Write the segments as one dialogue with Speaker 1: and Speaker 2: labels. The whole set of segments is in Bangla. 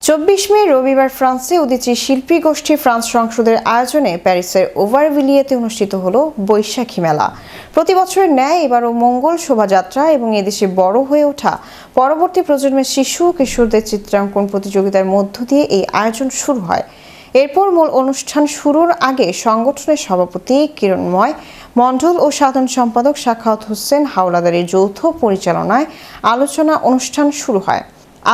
Speaker 1: 24 মে রবিবার ফ্রান্সে উদীচী শিল্পী গোষ্ঠী ফ্রান্স সংসদের আয়োজনে প্যারিসের ওভারভিলিয়েতে অনুষ্ঠিত হলো বৈশাখী মেলা। প্রতি বছরের ন্যায় এবারও মঙ্গল শোভাযাত্রা এবং এদেশে বড় হয়ে ওঠা পরবর্তী প্রজন্মের শিশু ও কিশোরদের চিত্রাঙ্কন প্রতিযোগিতার মধ্য দিয়ে এই আয়োজন শুরু হয়। এরপর মূল অনুষ্ঠান শুরুর আগে সংগঠনের সভাপতি কিরণময় মণ্ডল ও সাধারণ সম্পাদক সাখাওয়াত হোসেন হাওলাদারের যৌথ পরিচালনায় আলোচনা অনুষ্ঠান শুরু হয়।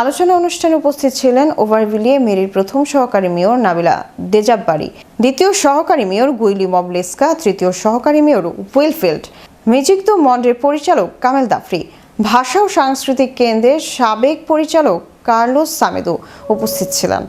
Speaker 1: আলোচনা অনুষ্ঠানে উপস্থিত ছিলেন ওভারভিলিয়ে মেরির প্রথম সহকারী মেয়র নাবিলা দেজাব্বারি, দ্বিতীয় সহকারী মেয়র গুইলি মবলেস্কা, তৃতীয় সহকারী মেয়র উইলফিল্ড, মিউজিক দু মন্ডের পরিচালক কামেল দাফরি, ভাষা ও সাংস্কৃতিক কেন্দ্রের সাবেক পরিচালক কার্লোস সামেদো উপস্থিত ছিলেন।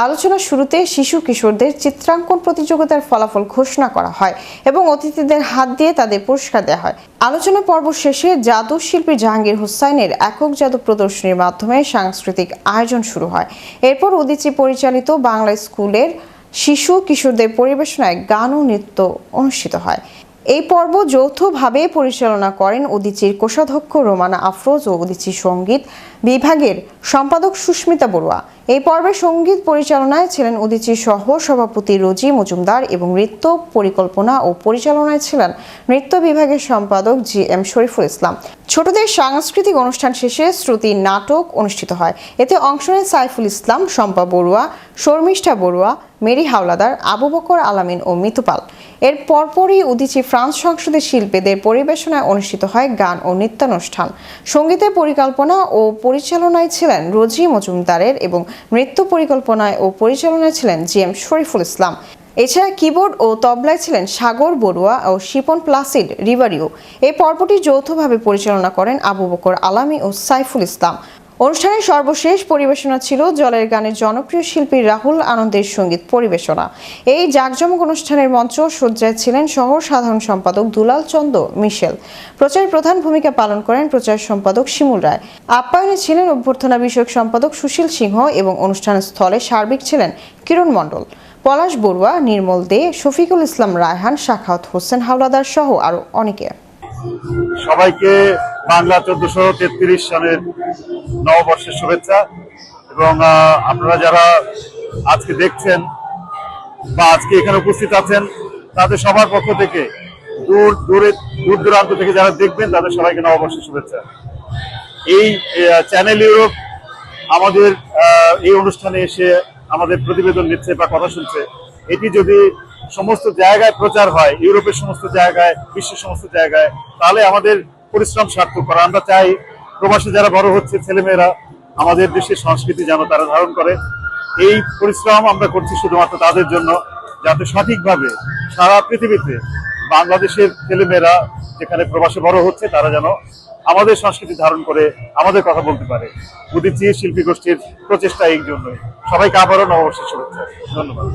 Speaker 1: আলোচনা শুরুতে শিশু কিশোরদের চিত্রাঙ্কন প্রতিযোগিতার ফলাফল ঘোষণা করা হয় এবং অতিথিদের হাত দিয়ে তাদের পুরস্কার দেওয়া হয়। আলোচনা পর্ব শেষে জাদু শিল্পী জাহাঙ্গীর হোসাইনের একক জাদু প্রদর্শনীর মাধ্যমে সাংস্কৃতিক আয়োজন শুরু হয়। এরপর উদীচী পরিচালিত বাংলা স্কুলের শিশু কিশোরদের পরিবেশনায় গান ও নৃত্য অনুষ্ঠিত হয়। এই পর্ব যৌথভাবে পরিচালনা করেন উদীচীর কোষাধ্যক্ষ রোমানা আফরোজ ও উদীচী সঙ্গীত বিভাগের সম্পাদক সুস্মিতা বড়ুয়া। এই পর্বে সঙ্গীত পরিচালনায় ছিলেন উদীচীর সহ সভাপতি রোজি মজুমদার এবং নৃত্য পরিকল্পনা ও পরিচালনায় ছিলেন নৃত্য বিভাগের সম্পাদক GM শরীফুল ইসলাম। ছোটদের সাংস্কৃতিক অনুষ্ঠান শেষে শ্রুতি নাটক অনুষ্ঠিত হয়। এতে অংশ নেন সাইফুল ইসলাম, শম্পা বড়ুয়া, শর্মিষ্ঠা বড়ুয়া, মেরি হাওলাদার, আবু বকর আলামিন ও মিতুপাল। এর পরপরই উদীচী ফ্রান্স সংসদের শিল্পীদের পরিবেশনায় অনুষ্ঠিত হয় গান ও নৃত্যানুষ্ঠান। সঙ্গীতের পরিকল্পনা ও পরিচালনায় ছিলেন রোজি মজুমদারের এবং নৃত্য পরিকল্পনায় ও পরিচালনায় ছিলেন GM শরীফুল ইসলাম। এছাড়া কিবোর্ড ও তবলায় ছিলেন সাগর বড়ুয়া ও শিপন প্লাসিড রিভারিও। এই পর্বটি যৌথভাবে পরিচালনা করেন আবু বকর আলামি ও সাইফুল ইসলাম। অনুষ্ঠানের সর্বশেষ পরিবেশনা ছিল জলের গানের জনপ্রিয় শিল্পী রাহুল আনন্দের সঙ্গীত পরিবেশনা। এই জাঁকজমক অনুষ্ঠানের মঞ্চ সজ্জায় ছিলেন শহর সাধারণ সম্পাদক দুলাল চন্দ্র মিশেল। প্রচারে প্রধান ভূমিকা পালন করেন প্রচার সম্পাদক শিমুল রায়। আপ্যায়নে ছিলেন অভ্যর্থনা বিষয়ক সম্পাদক সুশীল সিংহ এবং অনুষ্ঠান স্থলে সার্বিক ছিলেন কিরণ মণ্ডল, পলাশ বড়ুয়া, নির্মল দে, শফিকুল ইসলাম রায়হান, সাখাওয়াত হোসেন হাওলাদার সহ আরো অনেকে।
Speaker 2: সবাইকে বাংলা 1433 সনের নববর্ষের শুভেচ্ছা। এবং আপনারা যারা আজকে দেখছেন বা আজকে এখানে উপস্থিত আছেন তাদের সবার পক্ষ থেকে দূর দূরান্ত থেকে যারা দেখবেন তাদের সবাইকে নববর্ষের শুভেচ্ছা। এই চ্যানেল ইউরোপ আমাদের এই অনুষ্ঠানে এসে আমাদের প্রতিবেদন নিচ্ছে বা কথা শুনছে। এটি যদি সমস্ত জায়গায় প্রচার হয়, ইউরোপের সমস্ত জায়গায়, বিশ্বের সমস্ত জায়গায়, তাহলে আমাদের পরিশ্রম সার্থক করা। আমরা চাই প্রবাসে যারা বড় হচ্ছে ছেলেমেয়েরা আমাদের দেশের সংস্কৃতি যেন তারা ধারণ করে। এই পরিশ্রম আমরা করছি শুধুমাত্র তাদের জন্য, যাতে সঠিকভাবে সারা পৃথিবীতে বাংলাদেশের ছেলেমেয়েরা যেখানে প্রবাসে বড় হচ্ছে তারা যেন আমাদের সংস্কৃতি ধারণ করে আমাদের কথা বলতে পারে। উদীচী শিল্পী গোষ্ঠীর প্রচেষ্টা এই জন্যই। সবাইকে আবারও নববর্ষের শুভেচ্ছা। ধন্যবাদ।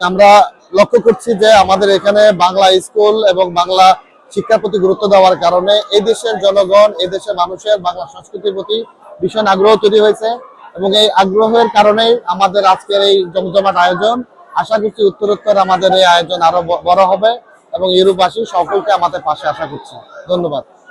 Speaker 3: আমরা লক্ষ্য করছি যে আমাদের এখানে বাংলা স্কুল এবং বাংলা শিক্ষার প্রতি গুরুত্ব দেওয়ার কারণে এই দেশের জনগণ, এই দেশের মানুষের বাংলা সংস্কৃতির প্রতি ভীষণ আগ্রহ তৈরি হয়েছে এবং এই আগ্রহের কারণেই আমাদের আজকের এই জমজমাট আয়োজন। আশা করছি উত্তরোত্তর আমাদের এই আয়োজন আরো বড় হবে এবং ইউরোপবাসী সকলকে আমাদের পাশে আশা করছি। ধন্যবাদ।